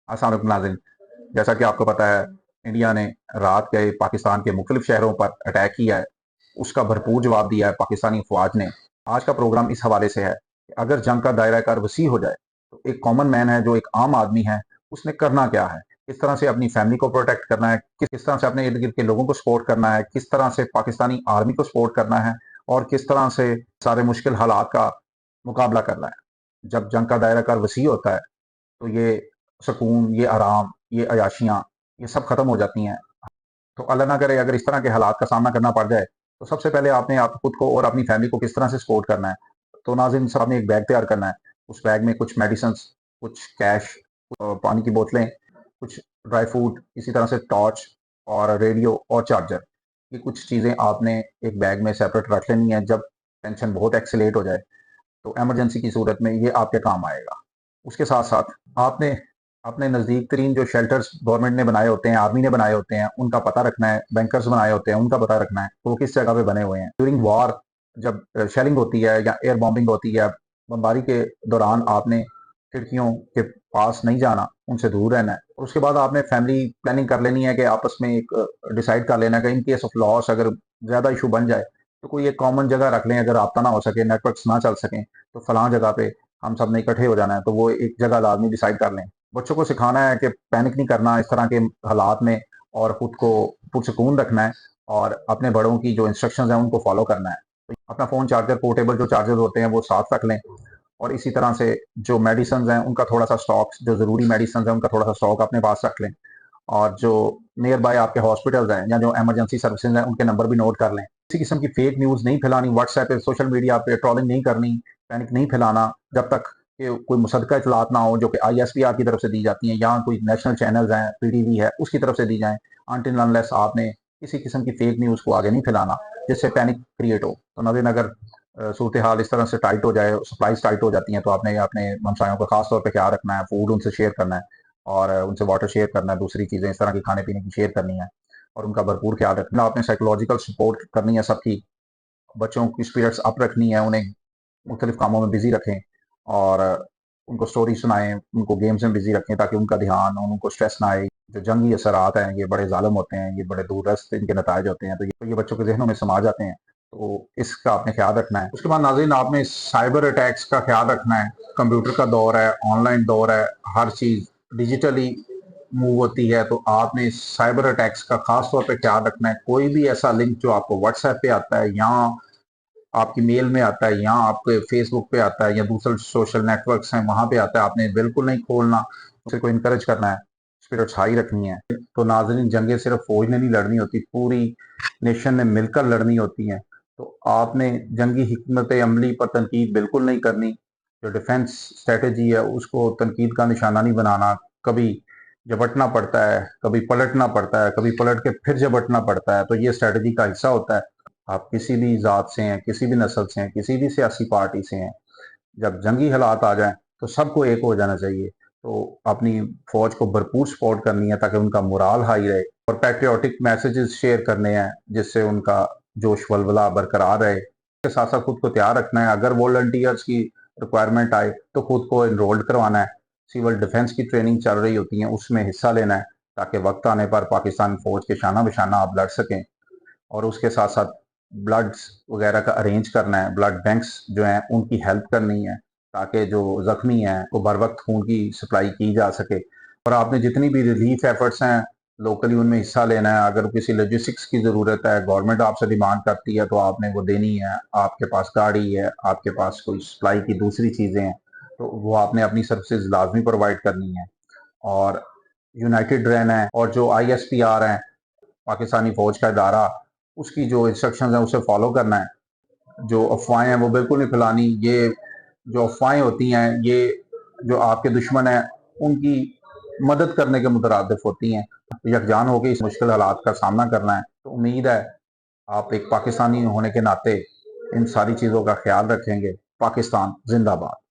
अस्सलाम वालेकुम नाज़रीन। जैसा कि आपको पता है, इंडिया ने रात के पाकिस्तान के मुख्तलिफ शहरों पर अटैक किया है। उसका भरपूर जवाब दिया है पाकिस्तानी फ़ौज ने। आज का प्रोग्राम इस हवाले से है कि अगर जंग का दायरा कार वसी हो जाए, तो एक कॉमन मैन है, जो एक आम आदमी है, उसने करना क्या है? किस तरह से अपनी फैमिली को प्रोटेक्ट करना है, किस तरह से अपने इर्द-गिर्द के लोगों को सपोर्ट करना है, किस तरह से पाकिस्तानी आर्मी को सपोर्ट करना है और किस तरह से सारे मुश्किल हालात का मुकाबला करना है। जब जंग का दायरा कार वसी होता है, तो ये सुकून, ये आराम, ये अयाशियाँ, ये सब खत्म हो जाती हैं। तो अल्लाह ना करे अगर इस तरह के हालात का सामना करना पड़ जाए, तो सबसे पहले आपने आप खुद को और अपनी फैमिली को किस तरह से सपोर्ट करना है। तो नाज़रीन, साहब ने एक बैग तैयार करना है। उस बैग में कुछ मेडिसिन्स, कुछ कैश, पानी की बोतलें, कुछ ड्राई फ्रूट, इसी तरह से टॉर्च और रेडियो और चार्जर। ये कुछ चीज़ें आपने एक बैग में सेपरेट रख लेनी है। जब टेंशन बहुत एक्सेलेरेट हो जाए, तो इमरजेंसी की सूरत में ये आपके काम आएगा। उसके साथ-साथ आपने अपने नज़दीक तरीन जो शेल्टर्स गवर्नमेंट ने बनाए होते हैं, आर्मी ने बनाए होते हैं, उनका पता रखना है, बैंकर्स बनाए होते हैं, उनका पता रखना है, वो किस जगह पे बने हुए हैं। ड्यूरिंग वॉर जब शेलिंग होती है या एयर बॉम्बिंग होती है, बमबारी के दौरान आपने खिड़कियों के पास नहीं जाना, उनसे दूर रहना है। और उसके बाद आपने फैमिली प्लानिंग कर लेनी है कि आपस में एक डिसाइड कर लेना है कि इन केस ऑफ लॉस अगर ज़्यादा इश्यू बन जाए, तो कोई एक कॉमन जगह रख लें। अगर राब्ता ना हो सके, नेटवर्क्स ना चल सकें, तो फलां जगह पे हम सब ने इकट्ठे हो जाना है, तो वो एक जगह लाज़मी डिसाइड कर लें। बच्चों को सिखाना है कि पैनिक नहीं करना इस तरह के हालात में, और खुद को पुरसुकून रखना है और अपने बड़ों की जो इंस्ट्रक्शंस हैं उनको फॉलो करना है। तो अपना फ़ोन चार्जर, पोर्टेबल जो चार्जर होते हैं, वो साथ रख लें। और इसी तरह से जो मेडिसिन्स हैं उनका थोड़ा सा स्टॉक, जो ज़रूरी मेडिसिन्स हैं उनका थोड़ा सा स्टॉक अपने पास रख लें। और जो नियर बाय आपके हॉस्पिटल्स हैं या जो इमरजेंसी सर्विसेज हैं, उनके नंबर भी नोट कर लें। किसी किस्म की फेक न्यूज़ नहीं फैलानी, व्हाट्सएप पे, सोशल मीडिया पे ट्रोलिंग नहीं करनी, पैनिक नहीं फैलाना जब तक कि कोई मुसद्दका इतलात ना हो जो कि आईएसपीआर की तरफ से दी जाती हैं, या कोई नेशनल चैनल्स हैं, पीटीवी है, उसकी तरफ से दी जाएँ। अनटिल अनलेस आपने किसी किस्म की फेक न्यूज़ को आगे नहीं फैलाना, जिससे पैनिक क्रिएट हो। तो नाज़रीन, अगर सूरत हाल इस तरह से टाइट हो जाए, सप्लाईज़ टाइट हो जाती हैं, तो आपने अपने हमसायों का ख़ास तौर पे ख्याल रखना है, फूड उनसे शेयर करना है और उनसे वाटर शेयर करना है, दूसरी चीज़ें इस तरह की खाने-पीने की शेयर करनी है और उनका भरपूर ख्याल रखना। आपने साइकोलॉजिकल सपोर्ट करनी है सबकी, बच्चों की स्पिरिट्स अप रखनी है, उन्हें मुख्तलिफ कामों में बिज़ी रखें और उनको स्टोरी सुनाएँ, उनको गेम्स में बिज़ी रखें ताकि उनका ध्यान और उनको स्ट्रेस ना आए। जो जंगी असरात हैं, ये बड़े ज़ालिम होते हैं, ये बड़े दूरदर्श इनके नताइज होते हैं, तो ये बच्चों के ज़हनों में समा जाते हैं। तो इसका आपने ख्याल रखना है। उसके बाद नाज़रीन, आपने साइबर अटैक्स का ख्याल रखना है। कंप्यूटर का दौर है, ऑनलाइन दौर है, हर चीज़ डिजिटली मूव होती है, तो आपने साइबर अटैक्स का ख़ास तौर पे ख्याल रखना है। कोई भी ऐसा लिंक जो आपको व्हाट्सएप पे आता है, या आपकी मेल में आता है, या आपके फेसबुक पे आता है, या दूसरे सोशल नेटवर्क्स हैं वहां पे आता है, आपने बिल्कुल नहीं खोलना। उसे को इनकरेज करना है, स्पिरिट्स हाई रखनी है। तो नाज़रीन, जंगें सिर्फ फौज ने नहीं लड़नी होती, पूरी नेशन ने मिलकर लड़नी होती हैं। तो आपने जंगी हिकमत अमली पर तनकीद बिल्कुल नहीं करनी। जो डिफेंस स्ट्रेटेजी है उसको तनकीद का निशाना नहीं बनाना। कभी झपटना पड़ता है, कभी पलटना पड़ता है, कभी पलट के फिर झपटना पड़ता है, तो ये स्ट्रेटेजी का हिस्सा होता है। आप किसी भी ज़ात से हैं, किसी भी नस्ल से हैं, किसी भी सियासी पार्टी से हैं, जब जंगी हालात आ जाएँ, तो सबको एक हो जाना चाहिए। तो अपनी फ़ौज को भरपूर सपोर्ट करनी है ताकि उनका मोराल हाई रहे, और पैट्रियोटिक मैसेजेस शेयर करने हैं जिससे उनका जोश वलवला बरकरार रहे। इसके साथ-साथ खुद को तैयार रखना है। अगर वॉलंटियर्स की रिक्वायरमेंट आए, तो खुद को एनरोल्ड करवाना है। सिविल डिफेंस की ट्रेनिंग चल रही होती है, उसमें हिस्सा लेना है ताकि वक़्त आने पर पाकिस्तान फ़ौज के शाना-बशाना आप लड़ सकें। और उसके साथ-साथ ब्लड्स वगैरह का अरेंज करना है, ब्लड बैंक्स जो हैं उनकी हेल्प करनी है ताकि जो ज़ख्मी हैं वो बर वक़्त खून की सप्लाई की जा सके। और आपने जितनी भी रिलीफ एफर्ट्स हैं लोकली, उनमें हिस्सा लेना है। अगर किसी लॉजिस्टिक्स की ज़रूरत है, गवर्नमेंट आपसे डिमांड करती है, तो आपने वो देनी है। आपके पास गाड़ी है, आपके पास कोई सप्लाई की दूसरी चीज़ें हैं, तो वो आपने अपनी सर्विसेज लाजमी प्रोवाइड करनी है। और यूनाइटेड रहना है। और जो आईएसपीआर हैं, पाकिस्तानी फ़ौज का इदारा, उसकी जो इंस्ट्रक्शंस हैं उसे फॉलो करना है। जो अफ़वाहें हैं वो बिल्कुल नहीं फैलानी। ये जो अफ़वाहें होती हैं, ये जो आपके दुश्मन हैं उनकी मदद करने के मुतरादिफ होती हैं। यकजान होकर इस मुश्किल हालात का सामना करना है। तो उम्मीद है आप एक पाकिस्तानी होने के नाते इन सारी चीज़ों का ख्याल रखेंगे। पाकिस्तान जिंदाबाद।